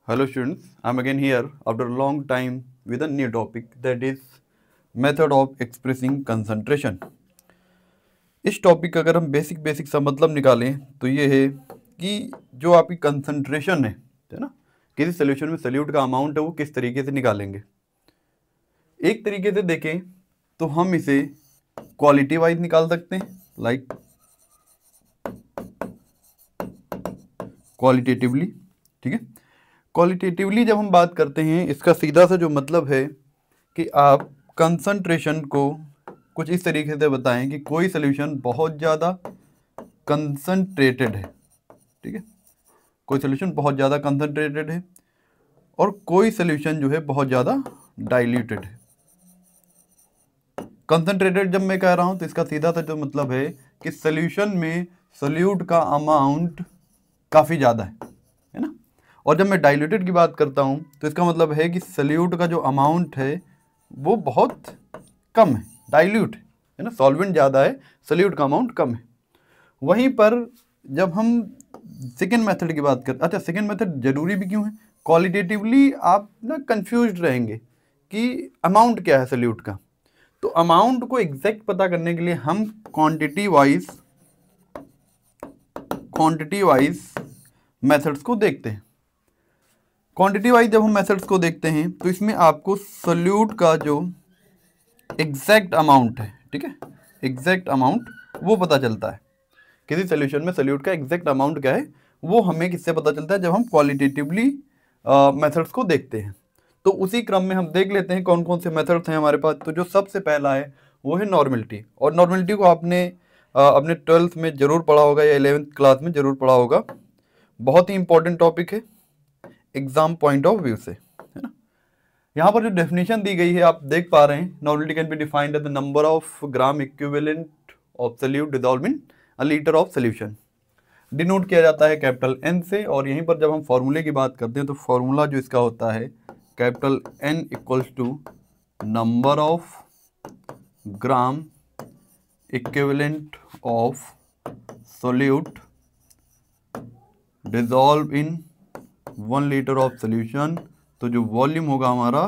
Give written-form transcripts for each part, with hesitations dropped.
Hello students, I'm again here after a long time with a new topic that is method of expressing concentration. इस topic का अगर हम basic सा मतलब निकालें तो ये है कि जो आपकी कंसंट्रेशन है ना, किसी सोल्यूशन में सॉल्यूट का अमाउंट है वो किस तरीके से निकालेंगे। एक तरीके से देखें तो हम इसे क्वालिटी वाइज निकाल सकते हैं, लाइक क्वालिटेटिवली। ठीक है, क्वालिटेटिवली जब हम बात करते हैं इसका सीधा सा जो मतलब है कि आप कंसंट्रेशन को कुछ इस तरीके से बताएं कि कोई सोल्यूशन बहुत ज़्यादा कंसंट्रेटेड है। ठीक है, कोई सोल्यूशन बहुत ज़्यादा कंसंट्रेटेड है और कोई सोल्यूशन जो है बहुत ज़्यादा डाइल्यूटेड है। कंसंट्रेटेड जब मैं कह रहा हूं तो इसका सीधा सा जो मतलब है कि सोल्यूशन में सोल्यूट का अमाउंट काफ़ी ज़्यादा है ना। और जब मैं डाइल्यूटेड की बात करता हूं तो इसका मतलब है कि सोल्यूट का जो अमाउंट है वो बहुत कम है, डाइल्यूट है ना, सॉल्वेंट ज़्यादा है, सोल्यूट का अमाउंट कम है। वहीं पर जब हम सेकेंड मेथड की बात करते, अच्छा सेकेंड मेथड जरूरी भी क्यों है, क्वालिटेटिवली आप ना कंफ्यूज रहेंगे कि अमाउंट क्या है सोल्यूट का। तो अमाउंट को एग्जैक्ट पता करने के लिए हम क्वांटिटी वाइज मेथड्स को देखते हैं। क्वांटिटी वाइज जब हम मेथड्स को देखते हैं तो इसमें आपको सोल्यूट का जो एग्जैक्ट अमाउंट है, ठीक है, एग्जैक्ट अमाउंट वो पता चलता है। किसी सोल्यूशन में सोल्यूट का एग्जैक्ट अमाउंट क्या है वो हमें किससे पता चलता है, जब हम क्वालिटेटिवली मेथड्स को देखते हैं। तो उसी क्रम में हम देख लेते हैं कौन कौन से मेथड्स हैं हमारे पास। तो जो सबसे पहला है वो है नॉर्मेलिटी, और नॉर्मेलिटी को आपने अपने 12th में ज़रूर पढ़ा होगा या 11th क्लास में ज़रूर पढ़ा होगा। बहुत ही इंपॉर्टेंट टॉपिक है एग्जाम पॉइंट ऑफ व्यू से, है ना। यहाँ पर जो डेफिनेशन दी गई है आप देख पा रहे हैं, normality can be defined as the number of gram equivalent of solute dissolve in a litre of solution. Denote किया जाता है कैपिटल एन से। और यहीं पर जब हम फॉर्मूले की बात करते हैं तो फॉर्मूला जो इसका होता है capital N equals to number of gram equivalent of solute dissolve in 1 litre of solution. तो जो वॉल्यूम होगा हमारा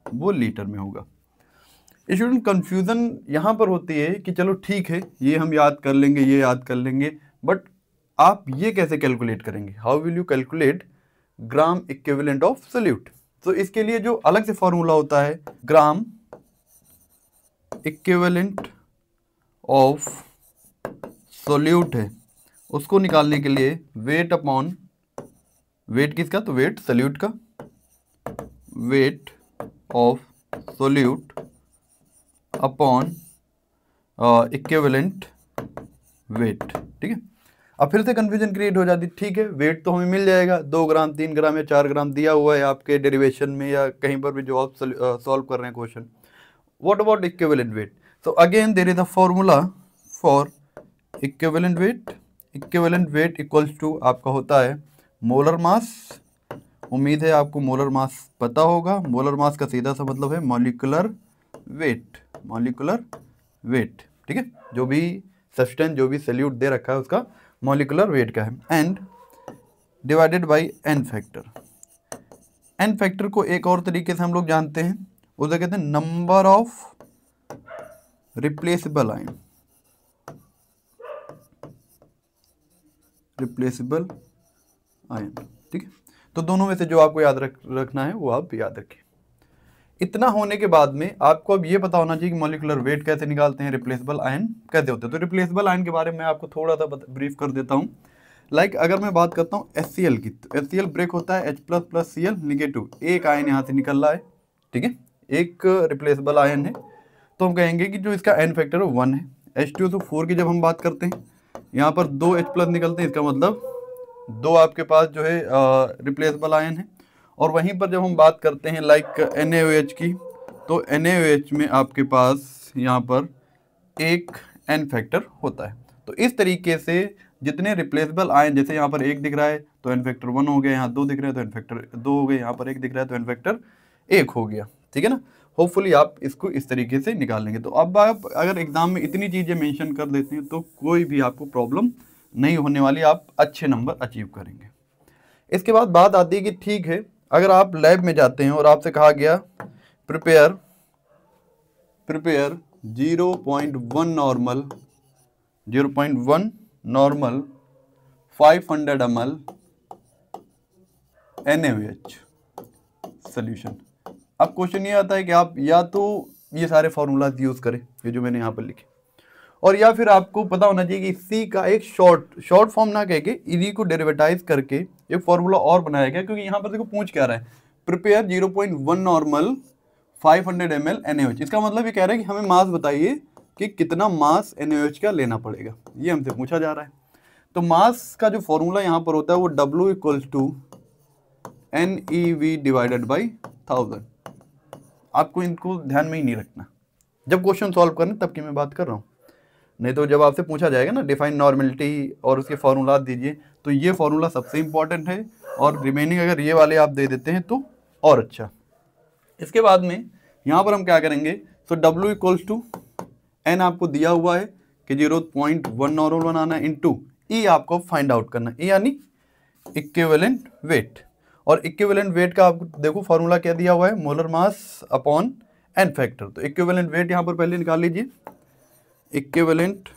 वो लीटर में होगा। स्टूडेंट कंफ्यूजन यहाँ पर होती है कि चलो ठीक है ये हम याद कर लेंगे, ये याद कर लेंगे, बट आप ये कैसे कैलकुलेट करेंगे, how will you calculate gram equivalent of solute. तो इसके लिए जो अलग से फॉर्मूला होता है ग्राम इक्विवेलेंट ऑफ सोल्यूट है, उसको निकालने के लिए वेट अपॉन वेट किसका, तो वेट सोल्यूट का, weight of solute upon equivalent weight. ठीक है, अब फिर से कंफ्यूजन क्रिएट हो जाती। ठीक है, वेट तो हमें मिल जाएगा, 2 ग्राम 3 ग्राम या 4 ग्राम दिया हुआ है आपके डेरिवेशन में या कहीं पर भी जो आप सॉल्व कर रहे हैं question. What about equivalent weight? So again there is a formula for equivalent weight. Equivalent weight equals to आपका होता है मोलर मास। उम्मीद है आपको मोलर मास पता होगा। मोलर मास का सीधा सा मतलब है मॉलिक्यूलर वेट, मॉलिक्यूलर वेट। ठीक है, जो भी सब्सटेंस जो भी सोल्यूट दे रखा है उसका मॉलिक्यूलर वेट का है, and divided by N factor. N factor को एक और तरीके से हम लोग जानते हैं, उसे कहते हैं number of replaceable ion, replaceable ion. ठीक है, तो दोनों में से जो आपको याद रखना है वो आप याद रखें। इतना होने के बाद में आपको अब ये पता होना चाहिए कि मॉलिक्यूलर वेट कैसे निकालते हैं, रिप्लेसेबल आयन कैसे होते हैं। तो रिप्लेसेबल आयन के बारे में आपको थोड़ा सा ब्रीफ कर देता हूँ। लाइक अगर मैं बात करता हूँ HCl की, तो HCl ब्रेक होता है H++Cl नेगेटिव, एक आयन यहाँ से निकल रहा है। ठीक है, एक रिप्लेसेबल आयन है, तो हम कहेंगे कि जो इसका एन फैक्टर है 1 है। H2SO4 की जब हम बात करते हैं यहाँ पर 2 H+ निकलते हैं, इसका मतलब 2 आपके पास जो है रिप्लेसेबल आयन है। और वहीं पर जब हम बात करते हैं लाइक NaOH की, तो NaOH में आपके पास यहाँ पर एक एन फैक्टर होता है। तो इस तरीके से जितने रिप्लेसेबल आयन, जैसे यहाँ पर 1 दिख रहा है तो एन फैक्टर 1 हो गया, यहाँ 2 दिख रहा है तो एन फैक्टर 2 हो गए, यहाँ पर 1 दिख रहा है तो एन फैक्टर 1 हो गया। ठीक है ना, होपफुली आप इसको इस तरीके से निकाल लेंगे। तो अब आप अगर एग्जाम में इतनी चीज़ें मेंशन कर देते हैं तो कोई भी आपको प्रॉब्लम नहीं होने वाली, आप अच्छे नंबर अचीव करेंगे। इसके बाद बात आती है कि ठीक है, अगर आप लैब में जाते हैं और आपसे कहा गया prepare 0.1 normal 500 ml NaOH solution. अब क्वेश्चन ये आता है कि आप या तो ये सारे फॉर्मूलाज यूज करें, ये जो मैंने यहाँ पर लिखे, और या फिर आपको पता होना चाहिए कि इसी का एक शॉर्ट फॉर्म ना कह के इन्हीं को डेरिवेटाइज करके एक फॉर्मूला और बनाया गया। क्योंकि यहाँ पर देखो पूछ क्या रहा है, प्रिपेयर 0.1 नॉर्मल 500 ml NaOH। इसका मतलब ये कह रहा है कि हमें मास बताइए कि कितना मास NaOH का लेना पड़ेगा, ये हमसे पूछा जा रहा है। तो मास का जो फॉर्मूला यहाँ पर होता है वो W = NeV डिवाइडेड बाई 1000। आपको इनको ध्यान में ही नहीं रखना, जब क्वेश्चन सॉल्व करना तब की मैं बात कर रहा हूँ, नहीं तो जब आपसे पूछा जाएगा ना डिफाइन नॉर्मेलिटी और उसके फॉर्मूला दीजिए, तो ये फॉर्मूला सबसे इंपॉर्टेंट है, और रिमेनिंग अगर ये वाले आप दे देते हैं तो और अच्छा। इसके बाद में यहाँ पर हम क्या करेंगे, तो W = N आपको दिया हुआ है कि 0.1 नॉर्मल बनाना है, इंटू E आपको फाइंड आउट करना है, E यानी इक्विवेलेंट वेट। और इक्विवेलेंट वेट का आपको देखो फॉर्मूला क्या दिया हुआ है, molar mass upon N factor. तो इक्विवेलेंट वेट यहाँ पर पहले निकाल लीजिए, इक्विवेलेंट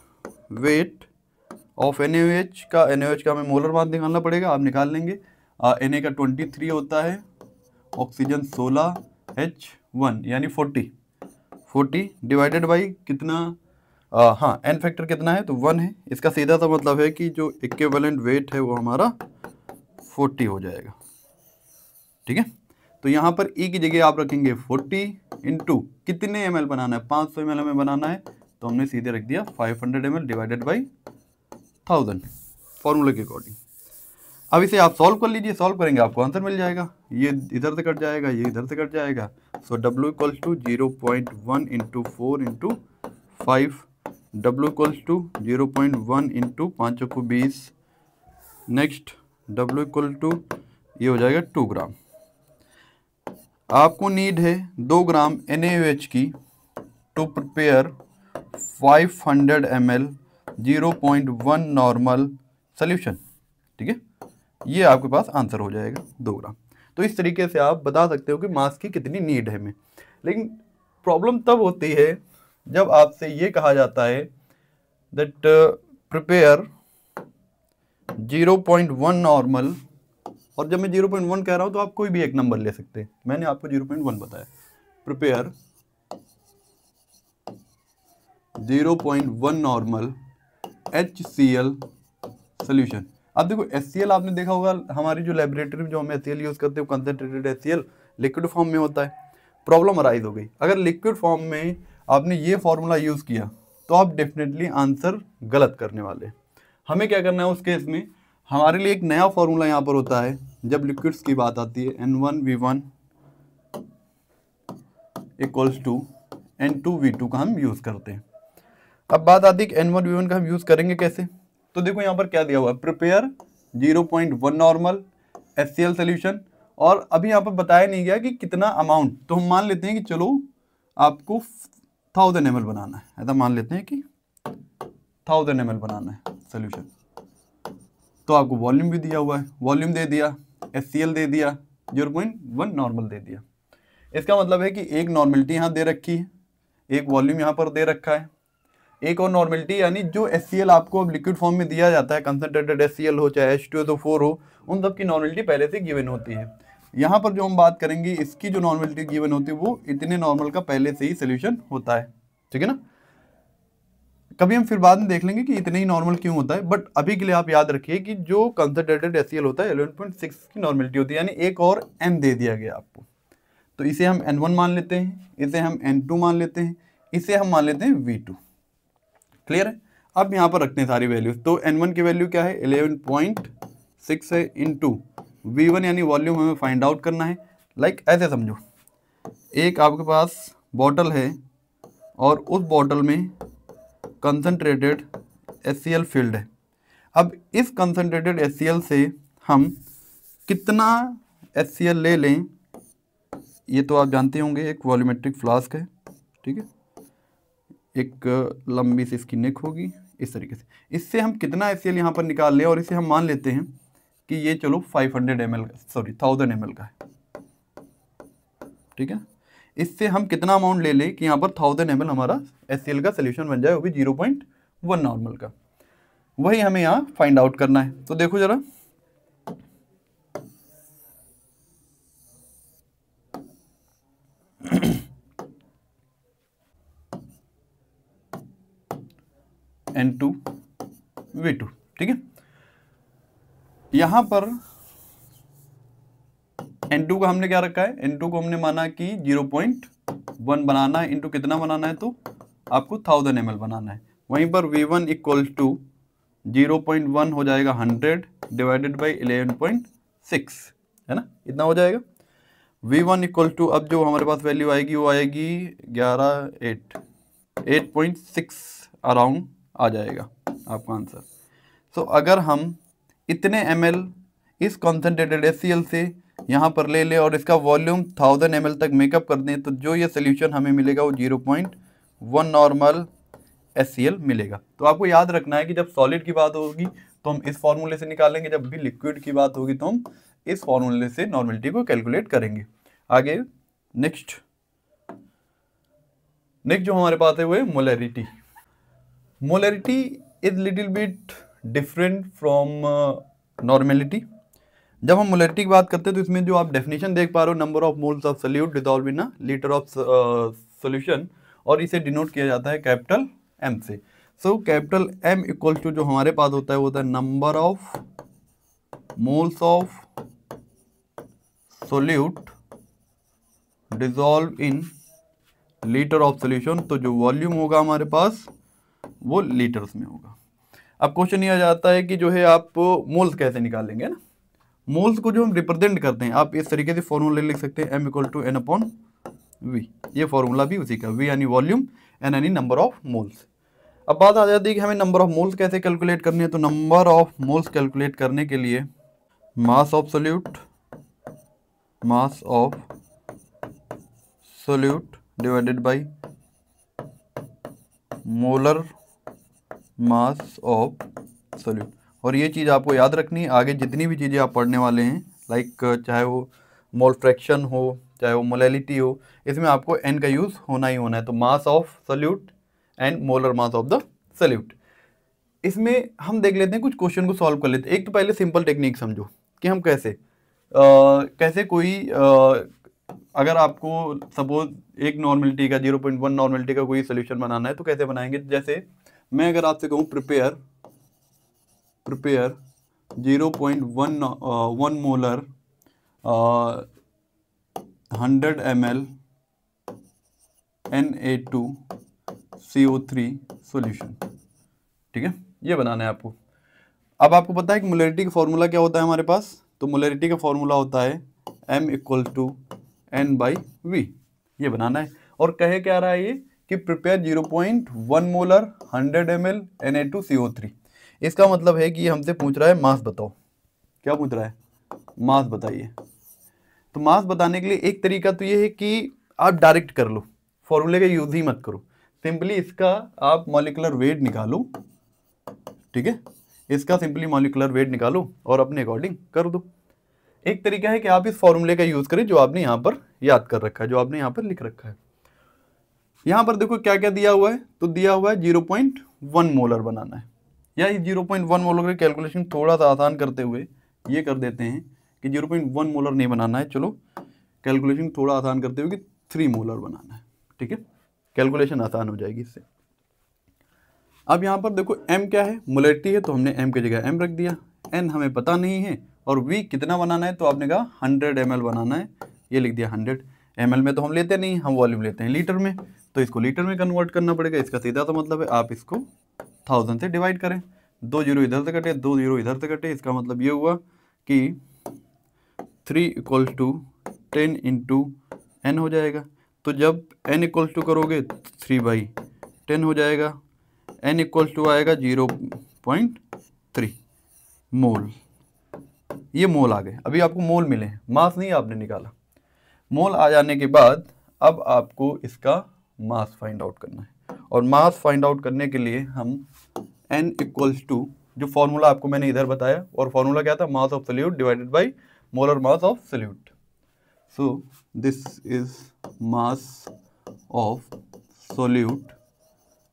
वेट ऑफ NaOH का हमें मोलर मास निकालना पड़ेगा, आप निकाल लेंगे। Na का 23 होता है, ऑक्सीजन 16, H1 यानी 40 डिवाइडेड बाई कितना, हाँ N फैक्टर कितना है तो 1 है। इसका सीधा सा मतलब है कि जो इक्विवेलेंट वेट है वो हमारा 40 हो जाएगा, ठीक है। तो यहाँ पर E की जगह आप रखेंगे 40 इंटू कितने ml बनाना है, 500 ml हमें बनाना है, तो हमने सीधे रख दिया 500 ml डिवाइडेड बाई 1000 फॉर्मूले के अकॉर्डिंग। अब इसे आप सॉल्व कर लीजिए, सॉल्व करेंगे आपको आंसर मिल जाएगा, ये इधर से कट जाएगा, ये इधर से कट जाएगा। सो W = 0.1 into 4 into 5, W = 0.1 into 5 को 20, नेक्स्ट W = ये हो जाएगा 2 ग्राम। आपको नीड है 2 ग्राम NaOH की to prepare 500 ml 0.1 normal solution, ठीक है। ये आपके पास आंसर हो जाएगा 2 ग्राम। तो इस तरीके से आप बता सकते हो कि मास की कितनी नीड है हमें। लेकिन प्रॉब्लम तब होती है जब आपसे ये कहा जाता है दैट प्रिपेयर 0.1 नॉर्मल, और जब मैं 0.1 कह रहा हूं तो आप कोई भी एक नंबर ले सकते हैं, मैंने आपको 0.1 बताया। Prepare 0.1 normal HCl solution. अब देखो HCl आपने देखा होगा, हमारी जो लेबोरेटरी में जो हम HCl यूज करते हैं कंसंट्रेटेड HCl लिक्विड फॉर्म में होता है। प्रॉब्लम अराइज हो गई, अगर लिक्विड फॉर्म में आपने ये फॉर्मूला यूज किया तो आप डेफिनेटली आंसर गलत करने वाले। हमें क्या करना है उस केस में, हमारे लिए एक नया फॉर्मूला यहाँ पर होता है जब लिक्विड्स की बात आती है, N1V1 = N2V2 का हम यूज करते हैं। अब बात आती है कि N1V1 का हम यूज करेंगे कैसे, तो देखो यहाँ पर क्या दिया हुआ है, प्रिपेयर 0.1 नॉर्मल HCl सोल्यूशन, और अभी यहाँ पर बताया नहीं गया कि कितना अमाउंट। तो हम मान लेते हैं कि चलो आपको 1000 ml बनाना है, ऐसा मान लेते हैं कि 1000 ml बनाना है सोल्यूशन। तो आपको वॉल्यूम भी दिया हुआ है, वॉल्यूम दे दिया, HCl दे दिया, 0.1 नॉर्मल दे दिया। इसका मतलब है कि एक नॉर्मलिटी यहाँ दे रखी है, एक वॉल्यूम यहाँ पर दे रखा है, एक और नॉर्मलिटी यानी जो HCl आपको अब लिक्विड फॉर्म में दिया जाता है, कंसंट्रेटेड HCl हो चाहे H2SO4 हो, उन सब की नॉर्मलिटी पहले से गिवन होती है। यहाँ पर जो हम बात करेंगे इसकी जो नॉर्मलिटी गिवन होती है वो इतने नॉर्मल का पहले से ही सोल्यूशन होता है, ठीक है ना। कभी हम फिर बाद में देख लेंगे कि इतने ही नॉर्मल क्यों होता है, बट अभी के लिए आप याद रखिए कि जो कंसंट्रेटेड HCl होता है 11.6 की नॉर्मलिटी होती है, यानी एक और N दे दिया गया आपको। तो इसे हम N1 मान लेते हैं, इसे हम N2 मान लेते हैं, इसे हम मान लेते हैं V2। क्लियर है। अब यहाँ पर रखते हैं सारी वैल्यूज। तो N1 की वैल्यू क्या है, 11.6 है, इंटू V1 यानी वॉल्यूम हमें फाइंड आउट करना है। लाइक ऐसे समझो, एक आपके पास बॉटल है और उस बॉटल में कंसंट्रेटेड HCl फील्ड है। अब इस कंसंट्रेटेड HCl से हम कितना HCl ले लें, ये तो आप जानते होंगे एक वॉल्यूमेट्रिक फ्लास्क है, ठीक है, एक लंबी सी इसकी नेक होगी इस तरीके से। इससे हम कितना HCl यहाँ पर निकाल लें, और इसे हम मान लेते हैं कि ये चलो 500 ml सॉरी 1000 ml का है, ठीक है। इससे हम कितना अमाउंट ले लें कि यहाँ पर 1000 ml हमारा HCl का सोल्यूशन बन जाए, वो भी 0.1 नॉर्मल का। वही हमें यहाँ फाइंड आउट करना है। तो देखो जरा, N2V2, ठीक है। यहां पर N2 का हमने क्या रखा है, N2 को हमने माना कि 0.1 बनाना है, इंटू कितना बनाना है, तो आपको 1000 ml बनाना है। वहीं पर V1 इक्वल टू 0.1 हो जाएगा 100 डिवाइडेड बाई 11.6, है ना, इतना हो जाएगा। V1 इक्वल टू, अब जो हमारे पास वैल्यू आएगी वो आएगी 8.6 अराउंड आ जाएगा आपका आंसर। सो अगर हम इतने ml इस कॉन्सेंट्रेटेड HCl से यहाँ पर ले ले और इसका वॉल्यूम 1000 ml तक मेकअप कर दें, तो जो ये सोल्यूशन हमें मिलेगा वो 0.1 नॉर्मल HCl मिलेगा। तो आपको याद रखना है कि जब सॉलिड की बात होगी तो हम इस फॉर्मूले से निकालेंगे, जब भी लिक्विड की बात होगी तो हम इस फॉर्मूले से नॉर्मलिटी को कैलकुलेट करेंगे। आगे नेक्स्ट जो हमारे पास है वो है molarity. Molarity is little bit different from normality. जब हम मोलैरिटी की बात करते हैं तो इसमें जो आप डेफिनेशन देख पा रहे हो, number of moles of solute dissolve in a litre of solution, और इसे डिनोट किया जाता है कैपिटल M से। So capital M equal to जो हमारे पास होता है वो होता है number of moles of solute dissolve in litre of solution. तो जो वॉल्यूम होगा हमारे पास वो लीटर्स में होगा। अब क्वेश्चन ये आ जाता है कि जो है आप मोल्स कैसे निकालेंगे ना। मोल्स को जो हम रिप्रेजेंट करते हैं, आप इस तरीके से फॉर्मूला लिख सकते हैं, M इक्वल टू N/V। ये फॉर्मूला भी उसी का, V यानी वॉल्यूम, N यानी नंबर ऑफ मोल्स। अब बात आ जाती है कि हमें नंबर ऑफ मोल्स कैसे कैलकुलेट करनी है। तो नंबर ऑफ मोल्स कैलकुलेट करने के लिए mass of solute divided by molar mass of solute. और ये चीज़ आपको याद रखनी है, आगे जितनी भी चीज़ें आप पढ़ने वाले हैं, लाइक चाहे वो मोल फ्रैक्शन हो, चाहे वो मोलैलिटी हो, इसमें आपको N का यूज़ होना ही होना है। तो mass of solute and molar mass of the solute. इसमें हम देख लेते हैं, कुछ क्वेश्चन को सॉल्व कर लेते हैं। एक तो पहले सिंपल टेक्निक समझो कि हम कैसे कोई अगर आपको सपोज एक नॉर्मलिटी का 0.1 नॉर्मलिटी का कोई सोल्यूशन बनाना है तो कैसे बनाएंगे। जैसे मैं अगर आपसे कहूँ prepare 0.1 molar 100 ml Na2CO3 solution, ठीक है, ये बनाना है आपको। अब आपको पता है कि मोलैरिटी का फॉर्मूला क्या होता है हमारे पास। तो मोलैरिटी का फॉर्मूला होता है M इक्वल टू N/V, ये बनाना है। और कहे क्या रहा है ये कि प्रिपेयर 0.1 मोलर 100 ml Na2CO3। इसका मतलब है कि हमसे पूछ रहा है मास बताओ। क्या पूछ रहा है, मास बताइए। तो मास बताने के लिए एक तरीका तो ये है कि आप डायरेक्ट कर लो, फॉर्मूले का यूज ही मत करो, सिंपली इसका आप मॉलिक्यूलर वेट निकालो, ठीक है, इसका सिंपली मॉलिक्यूलर वेट निकालो और अपने अकॉर्डिंग कर दो। एक तरीका है कि आप इस फॉर्मूले का यूज करें जो आपने यहाँ पर याद कर रखा है, जो आपने यहाँ पर लिख रखा है। यहाँ पर देखो क्या क्या दिया हुआ है, तो दिया हुआ है 0.1 मोलर बनाना है। या इस 0.1 मोलर की कैलकुलेशन थोड़ा सा आसान करते हुए ये कर देते हैं कि 0.1 मोलर नहीं बनाना है, चलो कैलकुलेशन थोड़ा आसान करते हुए कि 3 मोलर बनाना है, ठीक है, कैलकुलेशन आसान हो जाएगी इससे। अब यहाँ पर देखो M क्या है, मोलैरिटी है, तो हमने M की जगह M रख दिया। N हमें पता नहीं है, और V कितना बनाना है, तो आपने कहा 100 ml बनाना है, ये लिख दिया 100 ml में तो हम लेते नहीं, हम वॉल्यूम लेते हैं लीटर में, तो इसको लीटर में कन्वर्ट करना पड़ेगा। इसका सीधा तो मतलब है आप इसको 1000 से डिवाइड करें, 2 जीरो इधर से कटे, 2 जीरो इधर से कटे, इसका मतलब ये हुआ कि 3 इक्वल टू 10 इंटू N हो जाएगा। तो जब N इक्वल टू करोगे 3/10 हो जाएगा, N इक्वल टू आएगा 0.3 मोल। ये मोल आ गए, अभी आपको मोल मिले हैं, मास नहीं आपने निकाला। मोल आ जाने के बाद अब आपको इसका मास फाइंड आउट करना है, और मास फाइंड आउट करने के लिए हम N इक्वल्स टू जो फॉर्मूला आपको मैंने इधर बताया, और फॉर्मूला क्या था, mass of solute divided by molar mass of solute. So this is mass of solute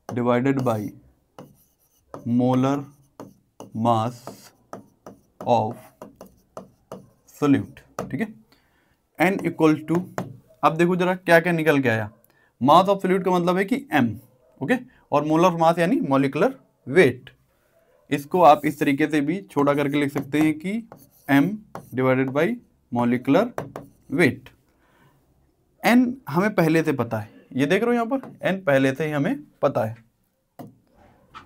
divided by molar mass of solute, ठीक है। n इक्वल टू, अब देखो जरा क्या क्या निकल के आया। मास ऑफ सोल्यूट का मतलब है कि m, ओके, और मोलर मास यानी मॉलिक्यूलर वेट। इसको आप इस तरीके से भी छोटा करके लिख सकते हैं कि m divided by molecular weight. n हमें पहले से पता है, ये देख रहे हो यहाँ पर n पहले से ही हमें पता है।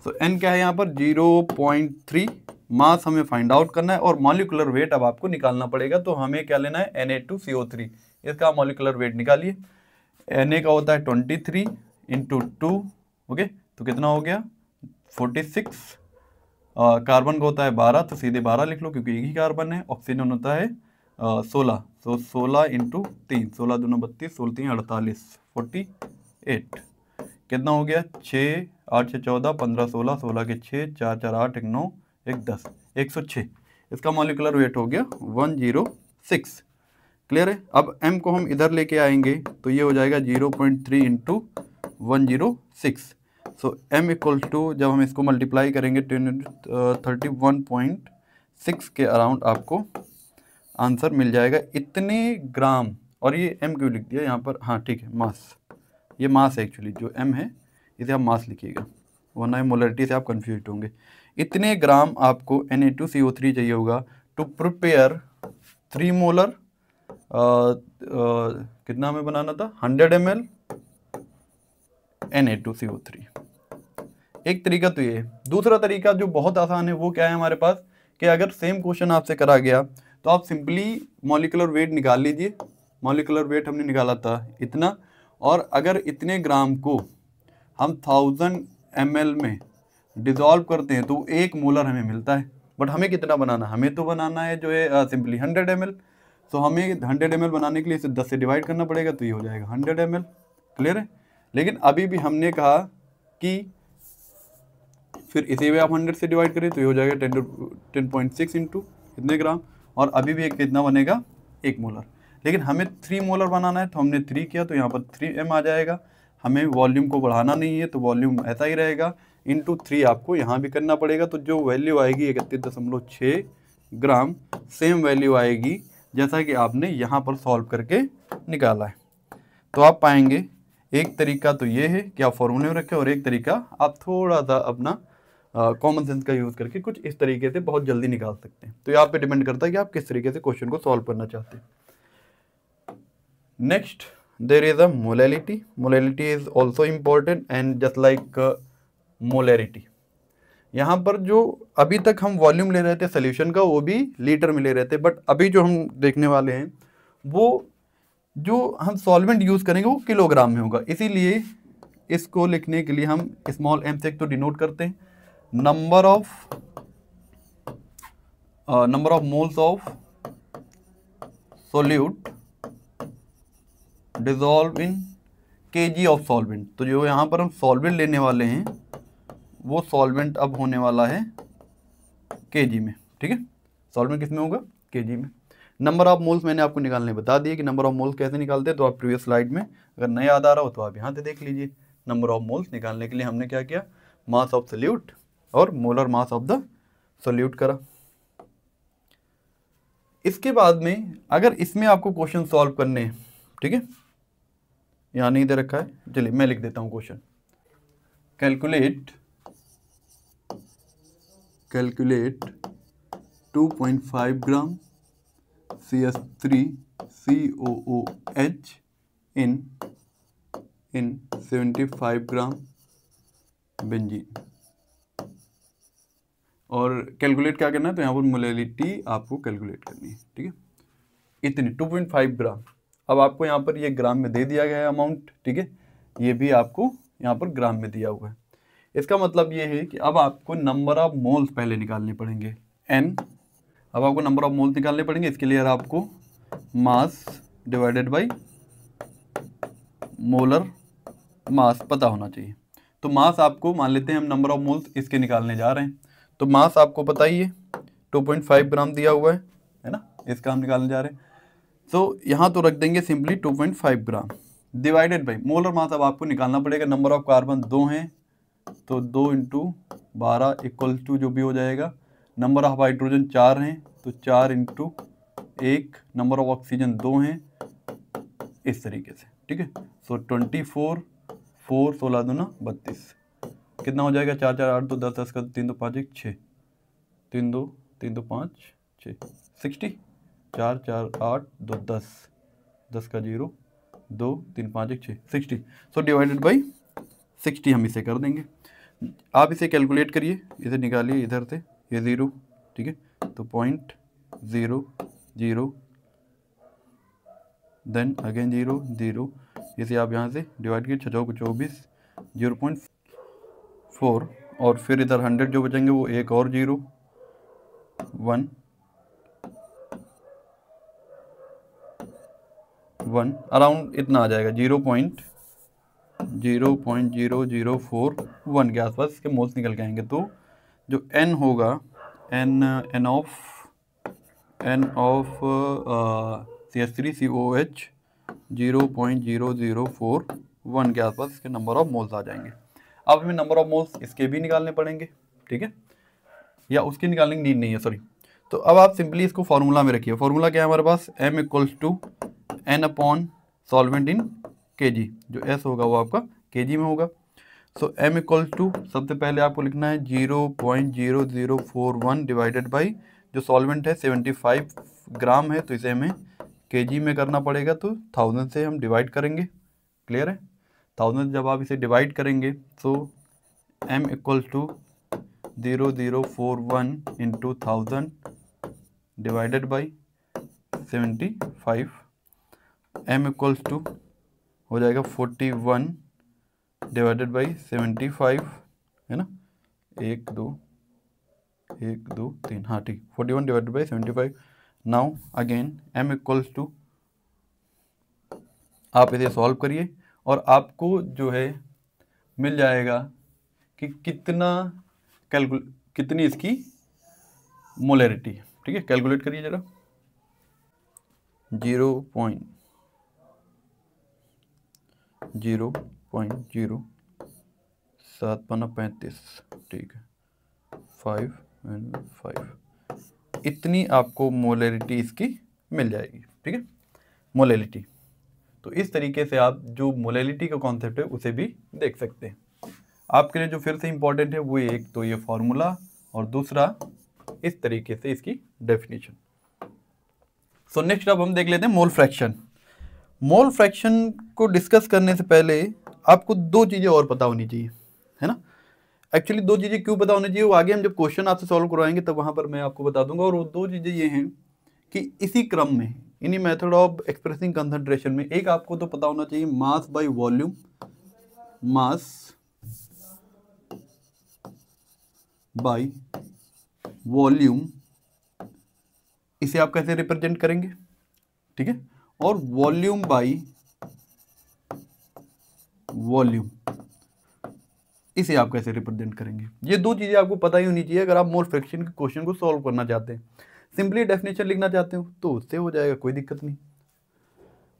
तो n क्या है यहाँ पर 0.3, मास हमें फाइंड आउट करना है, और मॉलिक्यूलर वेट अब आपको निकालना पड़ेगा। तो हमें क्या लेना है, Na2CO3, इसका मॉलिक्यूलर वेट निकालिए। Na का होता है 23 इंटू 2, ओके, तो कितना हो गया 46। कार्बन का होता है 12, तो सीधे 12 लिख लो क्योंकि एक ही कार्बन है। ऑक्सीजन होता है 16, तो 16 इंटू 3, 16 दूना 32, 16 3 48, 48 कितना हो गया 6, 8 6 14, 15 16, 16 के 6, 4 4 8, 1 9 1 10, 106। इसका मॉलिक्यूलर वेट हो गया 106। क्लियर है। अब m को हम इधर लेके आएंगे तो ये हो जाएगा 0.3 into 106। So m equal to, जब हम इसको मल्टीप्लाई करेंगे 31.6 के अराउंड आपको आंसर मिल जाएगा, इतने ग्राम। और ये m क्यों लिख दिया यहाँ पर, हाँ ठीक है, मास, ये मास है एक्चुअली, जो m है इसे आप मास लिखिएगा, वरना मोलरिटी से आप कंफ्यूज होंगे। इतने ग्राम आपको Na2CO3 चाहिए होगा टू प्रिपेयर 3 मोलर, कितना हमें बनाना था 100 ml Na2CO3। एक तरीका तो ये है। दूसरा तरीका जो बहुत आसान है वो क्या है हमारे पास, कि अगर सेम क्वेश्चन आपसे करा गया तो आप सिंपली मॉलिक्यूलर वेट निकाल लीजिए। मॉलिक्यूलर वेट हमने निकाला था इतना, और अगर इतने ग्राम को हम 1000 ml में डिज़ोल्व करते हैं तो 1 मोलर हमें मिलता है। बट हमें कितना बनाना, हमें तो बनाना है जो है सिंपली 100 ml। तो हमें 100 ml बनाने के लिए इसे 10 से डिवाइड करना पड़ेगा, तो ये हो जाएगा 100 ml। क्लियर है। लेकिन अभी भी हमने कहा कि फिर इसे भी आप 100 से डिवाइड करें तो ये हो जाएगा 10.6 इंटू कितने ग्राम, और अभी भी एक कितना बनेगा 1 मोलर। लेकिन हमें 3 मोलर बनाना है तो हमने 3 किया तो यहाँ पर 3m आ जाएगा। हमें वॉल्यूम को बढ़ाना नहीं है तो वॉल्यूम ऐसा ही रहेगा, इंटू 3 आपको यहाँ भी करना पड़ेगा। तो जो वैल्यू आएगी 31.6 ग्राम, सेम वैल्यू आएगी जैसा कि आपने यहाँ पर सॉल्व करके निकाला है। तो आप पाएंगे एक तरीका तो ये है कि आप फॉर्मूले में रखें, और एक तरीका आप थोड़ा सा अपना कॉमन सेंस का यूज़ करके कुछ इस तरीके से बहुत जल्दी निकाल सकते हैं। तो ये आप पे डिपेंड करता है कि आप किस तरीके से क्वेश्चन को सॉल्व करना चाहते हैं। Next there is a molality. Molality is also important and just like molarity. यहाँ पर जो अभी तक हम वॉल्यूम ले रहे थे सोल्यूशन का वो भी लीटर में ले रहे थे, बट अभी जो हम देखने वाले हैं वो जो हम सॉल्वेंट यूज़ करेंगे वो किलोग्राम में होगा। इसीलिए इसको लिखने के लिए हम स्मॉल m से तो डिनोट करते हैं number of moles of solute dissolve in kg of solvent. तो जो यहाँ पर हम सॉल्वेंट लेने वाले हैं वो सॉल्वेंट अब होने वाला है kg में, ठीक है। सॉल्वेंट किस में होगा, kg में। नंबर ऑफ मोल्स मैंने आपको निकालने बता दिए कि नंबर ऑफ मोल्स कैसे निकालते हैं, तो आप प्रीवियस स्लाइड में अगर नहीं याद आ रहा हो तो आप यहाँ से देख लीजिए। नंबर ऑफ मोल्स निकालने के लिए हमने क्या किया, मास ऑफ सोल्यूट और molar mass of the solute करा। इसके बाद में अगर इसमें आपको क्वेश्चन सॉल्व करने हैं, ठीक है, यहाँ नहीं दे रखा है, चलिए मैं लिख देता हूँ question. Calculate 2.5 gram CS3COOH in 75 gram benzene. और कैलकुलेट क्या करना है, तो यहाँ पर मोलैलिटी आपको कैलकुलेट करनी है, ठीक है। इतनी 2.5 ग्राम। अब आपको यहाँ पर ये ग्राम में दे दिया गया है अमाउंट, ठीक है, ये भी आपको यहाँ पर ग्राम में दिया हुआ है। इसका मतलब ये है कि अब आपको नंबर ऑफ मोल्स पहले निकालने पड़ेंगे n। अब आपको नंबर ऑफ मोल्स निकालने पड़ेंगे, इसके लिए आपको mass divided by molar mass पता होना चाहिए। तो मास आपको मान लेते हैं हम नंबर ऑफ मोल्स इसके निकालने जा रहे हैं, तो मास आपको पता ही है 2.5 ग्राम दिया हुआ है ना, इसका हम निकालने जा रहे हैं। तो यहाँ तो रख देंगे simply 2.5 gram divided by molar mass. अब आपको निकालना पड़ेगा, नंबर ऑफ कार्बन 2 हैं तो 2 × 12 इक्वल टू जो भी हो जाएगा, नंबर ऑफ हाइड्रोजन 4 हैं तो 4 × 1, नंबर ऑफ ऑक्सीजन 2 हैं, इस तरीके से, ठीक है। सो 24, 4, 16 दूना 32, कितना हो जाएगा, 4 4 8 2 10 10 का 3 2 5 1 6, 3 2 3 2 5 6, 60, 4 4 8 2 10 10 का 0 2 3 5 1 6, 60। सो डिवाइडेड बाई 60 हम इसे कर देंगे। आप इसे कैलकुलेट करिए, इसे निकालिए इधर से, ये 0, ठीक है, तो 0.00 देन अगेन 0 0, इसे आप यहाँ से डिवाइड कीजिए, 6 को 24, 0.4 और फिर इधर 100 जो बचेंगे वो एक और 0 1 1 अराउंड इतना आ जाएगा, 0.0041 के आसपास इसके मोल्स निकल के आएंगे। तो जो n होगा, n ऑफ CH3COH 0.0041 के आसपास इसके नंबर ऑफ मोल्स आ जाएंगे। अब हमें नंबर ऑफ मोल्स इसके भी निकालने पड़ेंगे, ठीक है, या उसकी निकालने की नीड नहीं है, सॉरी। तो अब आप सिंपली इसको फॉर्मूला में रखिए। फॉर्मूला क्या है हमारे पास, m = n upon solvent in kg, जो s होगा वो आपका kg में होगा। सो m = सबसे पहले आपको लिखना है 0.0041 डिवाइडेड बाई, जो सॉल्वेंट है 75 ग्राम है तो इसे हमें kg में करना पड़ेगा, तो 1000 से हम डिवाइड करेंगे, क्लियर है। 1000 जब आप इसे डिवाइड करेंगे तो m = 0041 × 1000 डिवाइडेड बाई 75, m = हो जाएगा 41 डिवाइडेड बाई 75, है ना, 1 2 3, हाँ ठीक, 41 divided by 75। Now again m = आप इसे सॉल्व करिए और आपको जो है मिल जाएगा कि कितनी इसकी मोलैरिटी है, ठीक है। कैलकुलेट करिए जरा, 0.00735, ठीक है, 5 and 5, इतनी आपको मोलैरिटी इसकी मिल जाएगी, ठीक है, मोलैरिटी। तो इस तरीके से आप जो मोलैरिटी का कॉन्सेप्ट है उसे भी देख सकते हैं। आपके लिए जो फिर से इम्पॉर्टेंट है वो एक तो ये फॉर्मूला और दूसरा इस तरीके से इसकी डेफिनेशन। सो नेक्स्ट अब हम देख लेते हैं मोल फ्रैक्शन। मोल फ्रैक्शन को डिस्कस करने से पहले आपको दो चीज़ें और पता होनी चाहिए, है ना। एक्चुअली दो चीज़ें क्यों पता होनी चाहिए वो आगे हम जब क्वेश्चन आपसे सॉल्व करवाएंगे तब वहाँ पर मैं आपको बता दूंगा। और वो दो चीज़ें ये हैं कि इसी क्रम में, इन्हीं मेथड ऑफ एक्सप्रेसिंग कंसंट्रेशन में, एक आपको तो पता होना चाहिए mass by volume, mass by volume, इसे आप कैसे रिप्रेजेंट करेंगे, ठीक है, और वॉल्यूम बाय वॉल्यूम, इसे आप कैसे रिप्रेजेंट करेंगे। ये दो चीज़ें आपको पता ही होनी चाहिए अगर आप मोल फ्रैक्शन के क्वेश्चन को सॉल्व करना चाहते हैं। सिंपली डेफिनेशन लिखना चाहते हो तो उससे हो जाएगा, कोई दिक्कत नहीं।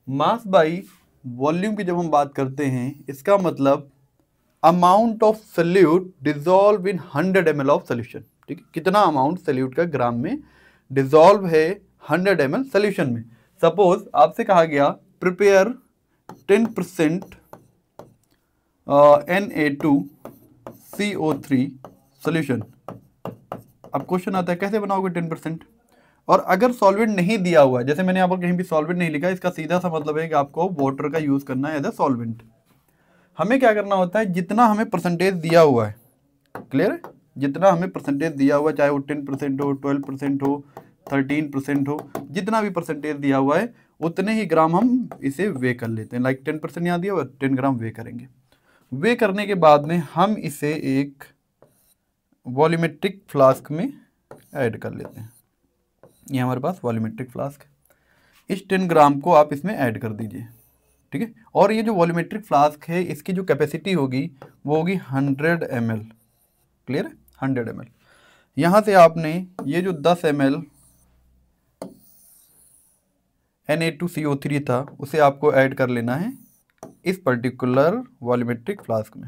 मास बाय वॉल्यूम की जब हम बात करते हैं, इसका मतलब amount of solute dissolve in 100 ml of solution, ठीक है, कितना अमाउंट सॉल्यूट का ग्राम में डिजॉल्व है 100 ml सोल्यूशन में। सपोज आपसे कहा गया प्रिपेयर 10% Na2CO3 सोल्यूशन। अब क्वेश्चन आता है कैसे बनाओगे 10%, और अगर सॉल्वेंट नहीं दिया हुआ है, जैसे मैंने यहाँ पर कहीं भी सॉल्वेंट नहीं लिखा, इसका सीधा सा मतलब है कि आपको वाटर का यूज करना है एज अ सॉल्वेंट। हमें क्या करना होता है, जितना हमें परसेंटेज दिया हुआ है, क्लियर है, जितना हमें परसेंटेज दिया हुआ है, चाहे वो 10% हो, 12% हो, 13% हो, जितना भी परसेंटेज दिया हुआ है उतने ही ग्राम हम इसे वे कर लेते हैं। लाइक 10% यहाँ दिया हुआ, 10 ग्राम वे करेंगे। वे करने के बाद में हम इसे एक वॉल्यूमेट्रिक फ्लास्क में ऐड कर लेते हैं। ये हमारे पास वॉल्यूमेट्रिक फ्लास्क है, इस 10 ग्राम को आप इसमें ऐड कर दीजिए, ठीक है। और ये जो वॉल्यूमेट्रिक फ्लास्क है इसकी जो कैपेसिटी होगी वो होगी 100 ml, क्लियर है, 100 ml। यहाँ से आपने ये जो 10 ml Na2CO3 था उसे आपको ऐड कर लेना है इस पर्टिकुलर वॉल्यूमेट्रिक फ्लास्क में,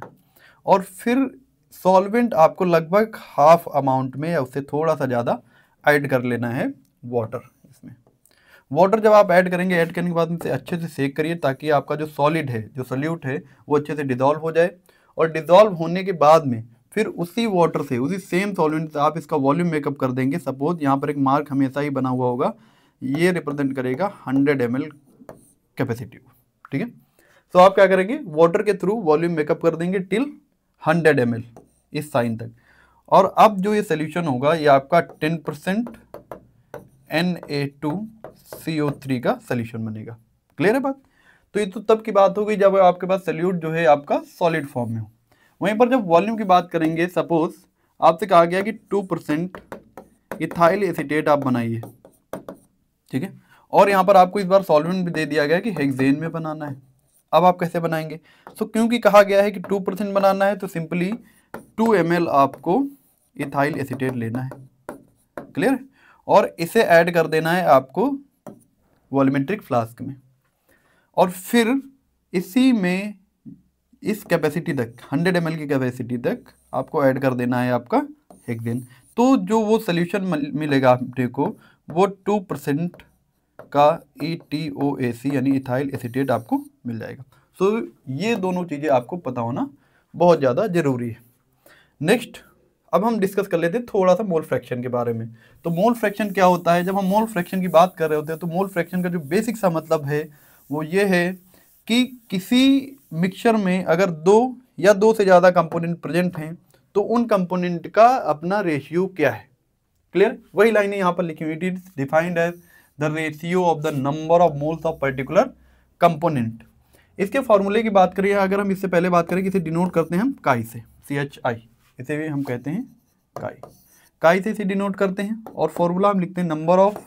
और फिर सॉल्वेंट आपको लगभग हाफ अमाउंट में या उससे थोड़ा सा ज़्यादा ऐड कर लेना है वाटर। इसमें वाटर जब आप ऐड करेंगे, ऐड करने के बाद इसे अच्छे से सेक करिए ताकि आपका जो सॉलिड है, जो सोल्यूट है, वो अच्छे से डिज़ोल्व हो जाए। और डिज़ोल्व होने के बाद में फिर उसी वाटर से, उसी सेम सॉल्वेंट से आप इसका वॉल्यूम मेकअप कर देंगे। सपोज यहाँ पर एक मार्क हमेशा ही बना हुआ होगा, ये रिप्रेजेंट करेगा 100 ml कैपेसिटी को, ठीक है। तो आप क्या करेंगे, वाटर के थ्रू वॉल्यूम मेकअप कर देंगे टिल 100 ml इस साइन तक। और अब जो ये सोल्यूशन होगा ये आपका 10% Na2CO3 का सोल्यूशन बनेगा। क्लियर है बात? तो ये तो तब की बात हो गई जब आपके पास सोल्यूट जो है आपका सॉलिड फॉर्म में हो। वहीं पर जब वॉल्यूम की बात करेंगे, सपोज आपसे कहा गया कि 2% इथाइल एसीटेट आप बनाइए, ठीक है। और यहाँ पर आपको इस बार सॉल्वेंट भी दे दिया गया कि हेक्सेन में बनाना है। अब आप कैसे बनाएंगे? तो क्योंकि कहा गया है कि 2% बनाना है तो सिंपली 2 ml आपको इथाइल एसीटेट लेना है। क्लियर? और इसे ऐड कर देना है आपको वॉल्यूमेट्रिक फ्लास्क में, और फिर इसी में इस कैपेसिटी तक 100 ml की कैपेसिटी तक आपको ऐड कर देना है आपका हेक्सेन। तो जो वो सोल्यूशन मिलेगा आपको को, वो 2% का ETOAC यानी इथाइल एसीटेट आपको मिल जाएगा। सो ये दोनों चीज़ें आपको पता होना बहुत ज़्यादा ज़रूरी है। नेक्स्ट अब हम डिस्कस कर लेते हैं थोड़ा सा मोल फ्रैक्शन के बारे में। तो मोल फ्रैक्शन क्या होता है? जब हम मोल फ्रैक्शन की बात कर रहे होते हैं तो मोल फ्रैक्शन का जो बेसिक सा मतलब है वो ये है कि किसी मिक्सचर में अगर 2 या 2 से ज़्यादा कंपोनेंट प्रेजेंट हैं तो उन कंपोनेंट का अपना रेशियो क्या है। क्लियर? वही लाइनें यहाँ पर लिखी हुई, it is defined as the ratio of the number of moles of particular component. इसके फॉर्मूले की बात करिए, अगर हम इससे पहले बात करें कि इसे डिनोट करते हैं हम काई से, CHI, इसे भी हम कहते हैं काई। काई से इसे डिनोट करते हैं और फॉर्मूला हम लिखते हैं number of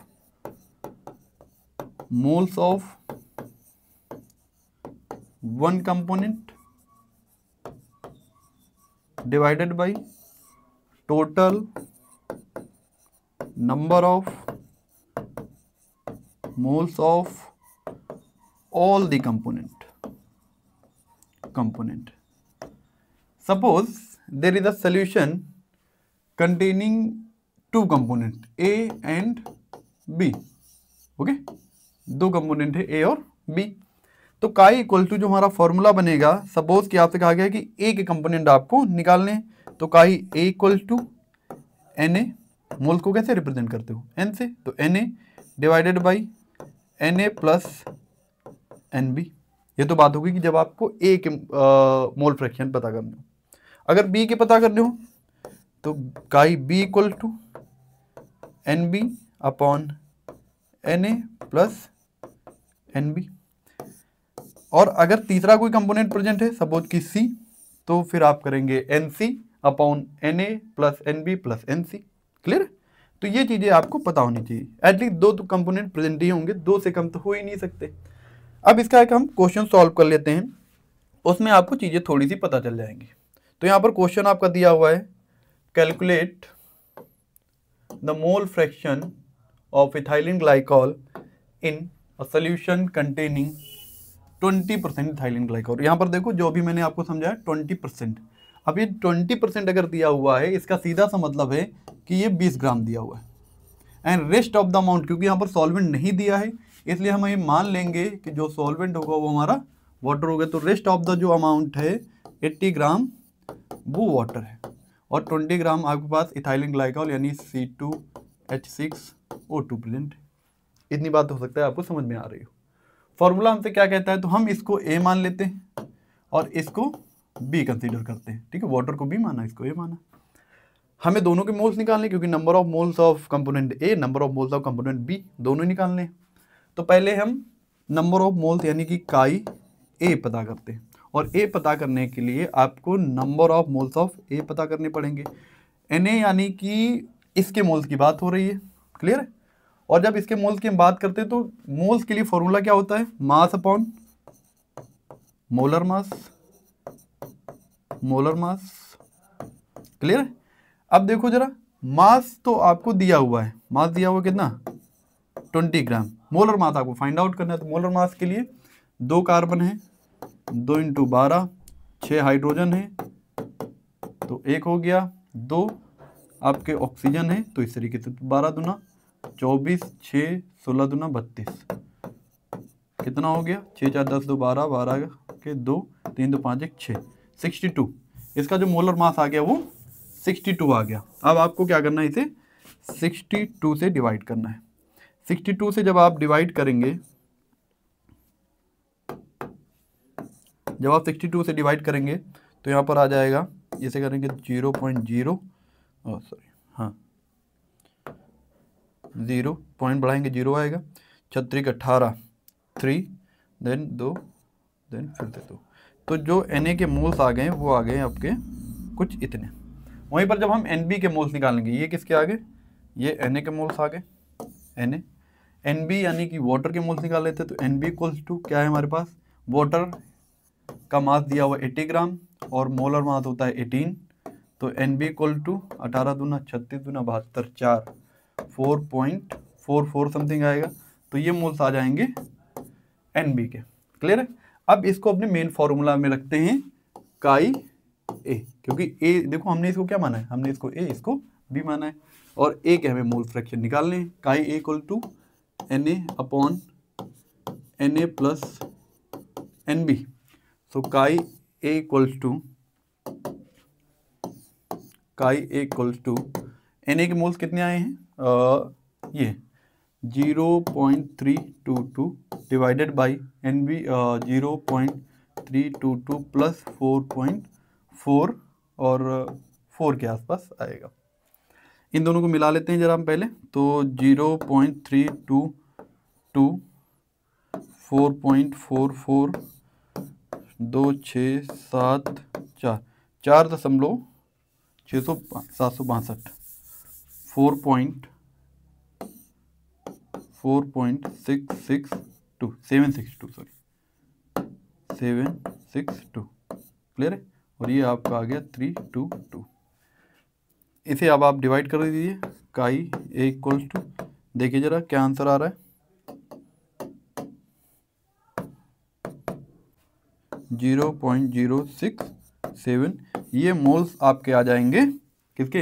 moles of one component divided by total number of moles of all the component. Suppose there is a solution containing 2 component A and B. Okay, 2 component है A और B। तो काई equal to जो हमारा formula बनेगा, suppose कि आपसे कहा गया कि A के कंपोनेंट आपको निकालने हैं, तो काई A इक्वल टू Na, मोल को कैसे रिप्रेजेंट करते हो? N से, तो Na divided by Na plus Nb। ये तो बात होगी कि जब आपको A के मोल फ्रैक्शन पता करने हो। अगर B के पता करने हो तो chi B equal to Nb upon Na plus Nb। और अगर तीसरा कोई कंपोनेंट प्रेजेंट है, सपोज कि C, तो फिर आप करेंगे Nc upon Na plus Nb plus Nc। Clear? तो ये चीज़ें आपको पता होनी चाहिए। एटलीस्ट 2 तो कंपोनेंट प्रेजेंट ही होंगे, 2 से कम तो हो ही नहीं सकते। अब इसका एक हम क्वेश्चन सॉल्व कर लेते हैं, उसमें आपको चीज़ें थोड़ी सी पता चल जाएंगी। तो यहाँ पर क्वेश्चन आपका दिया हुआ है, calculate the mole fraction of ethylene glycol in a solution containing 20% ethylene glycol. यहाँ पर देखो जो भी मैंने आपको समझाया 20%। अब ये 20% अगर दिया हुआ है, इसका सीधा सा मतलब है कि ये 20 ग्राम दिया हुआ है। And rest of the amount, क्योंकि यहाँ पर सॉल्वेंट नहीं दिया है इसलिए हम ये मान लेंगे कि जो सॉल्वेंट होगा वो हमारा वाटर होगा। तो रेस्ट ऑफ द जो अमाउंट है 80 ग्राम वो वाटर है, और 20 ग्राम आपके पास इथाइलिन ग्लाइकॉल यानी C2H6O2 प्रेजेंट है। इतनी बात हो सकता है आपको समझ में आ रही हो। फॉर्मूला हमसे क्या कहता है, तो हम इसको A मान लेते हैं और इसको B कंसीडर करते हैं। ठीक है, वाटर को B माना, इसको A माना। हमें दोनों के मोल्स निकालने, क्योंकि number of moles of component A, number of moles of component B दोनों निकालने। तो पहले हम नंबर ऑफ मोल्स यानी कि काई A पता करते हैं, और A पता करने के लिए आपको number of moles of A पता करने पड़ेंगे। Na यानी कि इसके मोल्स की बात हो रही है। क्लियर है? और जब इसके मोल्स की हम बात करते हैं तो मोल्स के लिए फॉर्मूला क्या होता है, mass upon molar mass. Clear है? अब देखो जरा, मास तो आपको दिया हुआ है, मास दिया हुआ कितना 20 ग्राम। मोलर मास आपको फाइंड आउट करना है, तो मोलर मास के लिए 2 कार्बन है, 2 × 12, 6 हाइड्रोजन है, तो 1 हो गया, 2 आपके ऑक्सीजन है, तो इस तरीके से 12 दूना 24, 6 16 दूना 32, कितना हो गया 6 4 10 2 12, 12 के 2 3 2 5 1 6, 62। इसका जो मोलर मास आ गया वो 62 आ गया। अब आपको क्या करना है, इसे 62 से डिवाइड करना है। 62 से जब आप डिवाइड करेंगे, जब आप 62 से डिवाइड करेंगे तो यहाँ पर आ जाएगा, इसे करेंगे 0.0, सॉरी हाँ 0 पॉइंट बढ़ाएंगे 0 आएगा, 36 18 3 देन 2 देन फिर से 2, तो जो Na के मोल्स आ गए वो आ गए आपके कुछ इतने। वहीं पर जब हम Nb के मोल्स निकालेंगे, ये किसके आ गए, ये Na के मोल्स आ गए, Na Nb यानी कि वाटर के मोल्स निकाल लेते, तो Nb इक्वल्स टू क्या है हमारे पास, वाटर का मास दिया हुआ 80 ग्राम और मोलर मास होता है 18, तो Nb इक्वल टू 18 दूना 36 दूना 72 4 4.44 समथिंग आएगा, तो ये मोल्स आ जाएंगे Nb के। क्लियर है। अब इसको अपने मेन फॉर्मूला में रखते हैं काई ए, क्योंकि ए देखो हमने इसको क्या माना है, हमने इसको ए इसको बी माना है, और ए के हमें मोल फ्रैक्शन निकालने हैं। Chi A equal to Na upon Na plus Nb, so chi A equals to Na के मोल्स कितने आए हैं, ये 0.322 डिवाइडेड बाई Nb 0.322 प्लस 4.4 और 4 के आसपास आएगा। इन दोनों को मिला लेते हैं जरा हम पहले, तो 0.322 4.44 2 6 7 4 4.762 762। क्लियर है। और ये आपका आ गया 322। इसे अब आप डिवाइड कर दीजिए, काई ए इक्वल्स टू, देखिए जरा क्या आंसर आ रहा है, 0.067। ये मोल्स आपके आ जाएंगे किसके,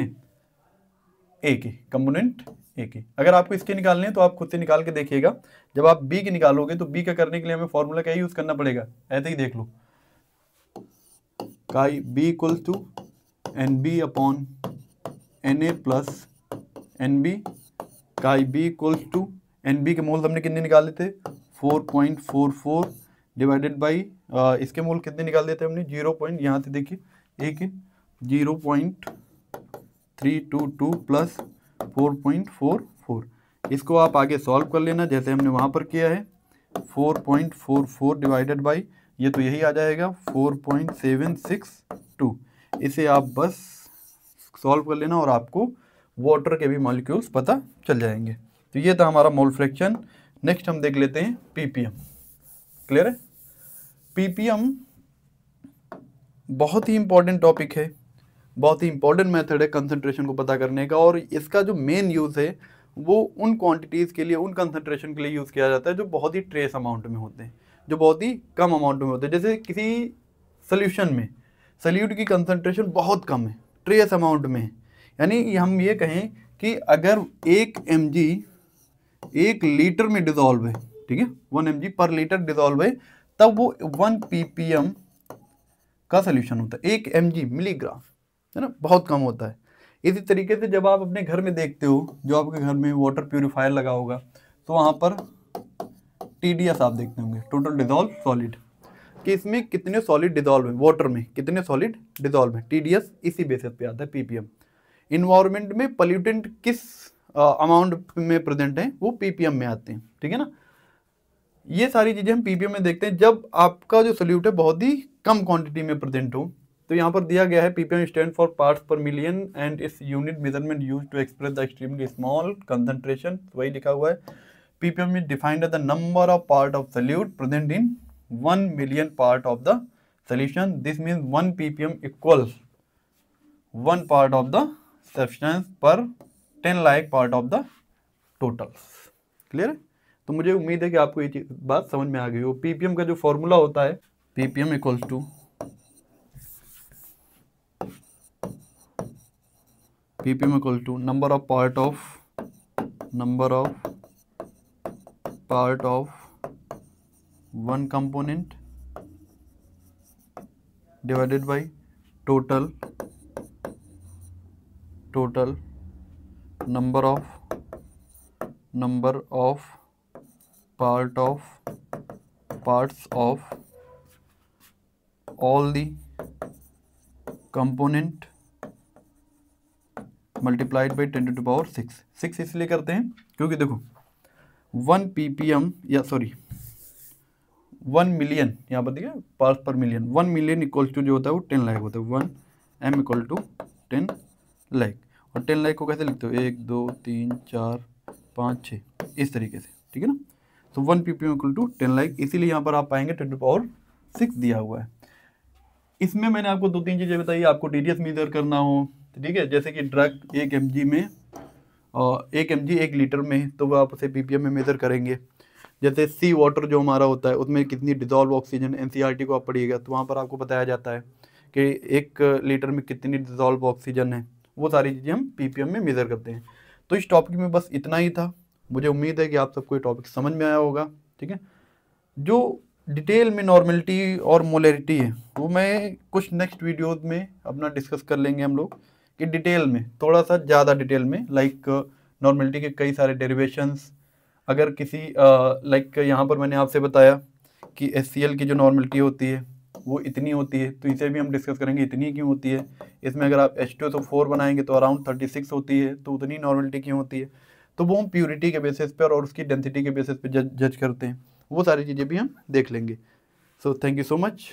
ए के, कंपोनेंट ए के। अगर आपको इसके निकालने हैं तो आप खुद से निकाल के देखिएगा। जब आप बी के निकालोगे तो बी का करने के लिए हमें फॉर्मूला क्या यूज करना पड़ेगा, ऐसे ही देख लो, chi B equals to Nb upon Na plus Nb, काई बी इक्वल्स टू Nb के मोल्स हमने कितने निकाले थे 4.44 डिवाइडेड बाई इसके मोल कितने निकाल देते हमने 0. यहाँ से देखिए एक 0.322 प्लस 4.44। इसको आप आगे सॉल्व कर लेना जैसे हमने वहाँ पर किया है, 4.44 डिवाइडेड बाई ये तो यही आ जाएगा 4.762। इसे आप बस सॉल्व कर लेना और आपको वाटर के भी मॉलिक्यूल्स पता चल जाएंगे। तो ये था हमारा मोल फ्रैक्शन। नेक्स्ट हम देख लेते हैं पीपीएम। क्लियर है। पीपीएम बहुत ही इंपॉर्टेंट टॉपिक है, बहुत ही इंपॉर्टेंट मेथड है कंसंट्रेशन को पता करने का, और इसका जो मेन यूज़ है वो उन क्वांटिटीज़ के लिए, उन कंसंट्रेशन के लिए यूज़ किया जाता है जो बहुत ही ट्रेस अमाउंट में होते हैं, जो बहुत ही कम अमाउंट में होते हैं। जैसे किसी सोल्यूशन में सल्यूट की कंसंट्रेशन बहुत कम है, ट्रेस अमाउंट में है, यानी हम ये कहें कि अगर 1 mg 1 लीटर में डिजॉल्व है, ठीक है, 1 mg पर लीटर डिजॉल्व है, तब वो 1 ppm का सोल्यूशन होता है। 1 mg मिलीग्राम है ना, बहुत कम होता है। इसी तरीके से जब आप अपने घर में देखते हो, जो आपके घर में वाटर प्यूरिफायर लगा होगा, तो वहाँ पर TDS आप देखते होंगे, टोटल डिजॉल्व सॉलिड, कि इसमें कितने सॉलिड डिजॉल्व है, वाटर में कितने सॉलिड डिजॉल्व है। TDS इसी बेसिस पे आता है ppm। इन्वायरमेंट में पोल्यूटेंट किस अमाउंट में प्रेजेंट है वो ppm में आते हैं, ठीक है ना। ये सारी चीज़ें हम ppm में देखते हैं जब आपका जो सोल्यूट है बहुत ही कम क्वांटिटी में प्रेजेंट हो। तो यहाँ पर दिया गया है ppm stand for parts per million and इस unit measurement use to express the extremely small concentration, वही लिखा हुआ है। ppm is defined as the number of part of solute present in 1 million part of the solution. This means 1 ppm equals 1 part of the substance per 10 lakh part of the totals. Clear है? तो मुझे उम्मीद है कि आपको ये बात समझ में आ गई हो। पीपीएम का जो फॉर्मूला होता है, ppm equals to number of part of one component divided by total number of parts of all the component multiplied by 10 to the power 6 इसलिए करते हैं क्योंकि देखो 1 ppm या सॉरी 1 मिलियन, यहाँ पर देखिए parts per million, 1 million equals to जो होता है वो 10 लाख होता है, 1 m इक्वल टू 10 लाख। और 10 लाख को कैसे लिखते हो, 1 2 3 4 5 6 इस तरीके से, ठीक है ना। तो 1 ppm इक्वल टू 10 लाख, इसीलिए यहाँ पर आप पाएंगे 10 to the power 6 दिया हुआ है। इसमें मैंने आपको 2-3 चीज़ें बताई, आपको TDS मेजर करना हो, ठीक है, जैसे कि ड्रग 1 mg में और 1 mg 1 लीटर में, तो वो आप उसे ppm में मेजर करेंगे। जैसे सी वाटर जो हमारा होता है उसमें कितनी डिजॉल्व ऑक्सीजन, NCERT को आप पढ़िएगा तो वहाँ पर आपको बताया जाता है कि 1 लीटर में कितनी डिजॉल्व ऑक्सीजन है, वो सारी चीज़ें हम ppm में मेजर करते हैं। तो इस टॉपिक में बस इतना ही था। मुझे उम्मीद है कि आप सबको ये टॉपिक समझ में आया होगा, ठीक है। जो डिटेल में नॉर्मलिटी और मोलरिटी है वो मैं कुछ नेक्स्ट वीडियोज़ में अपना डिस्कस कर लेंगे हम लोग, कि डिटेल में, थोड़ा सा ज़्यादा डिटेल में, लाइक नॉर्मलिटी के कई सारे डेरिवेशंस। अगर किसी लाइक यहाँ पर मैंने आपसे बताया कि HCl की जो नॉर्मलिटी होती है वो इतनी होती है, तो इसे भी हम डिस्कस करेंगे इतनी क्यों होती है। इसमें अगर आप H2SO4 बनाएंगे तो अराउंड 36 होती है, तो उतनी नॉर्मलिटी क्यों होती है। तो वो हम प्योरिटी के बेसिस पर और उसकी डेंसिटी के बेसिस पे जज करते हैं, वो सारी चीज़ें भी हम देख लेंगे। So thank you so much.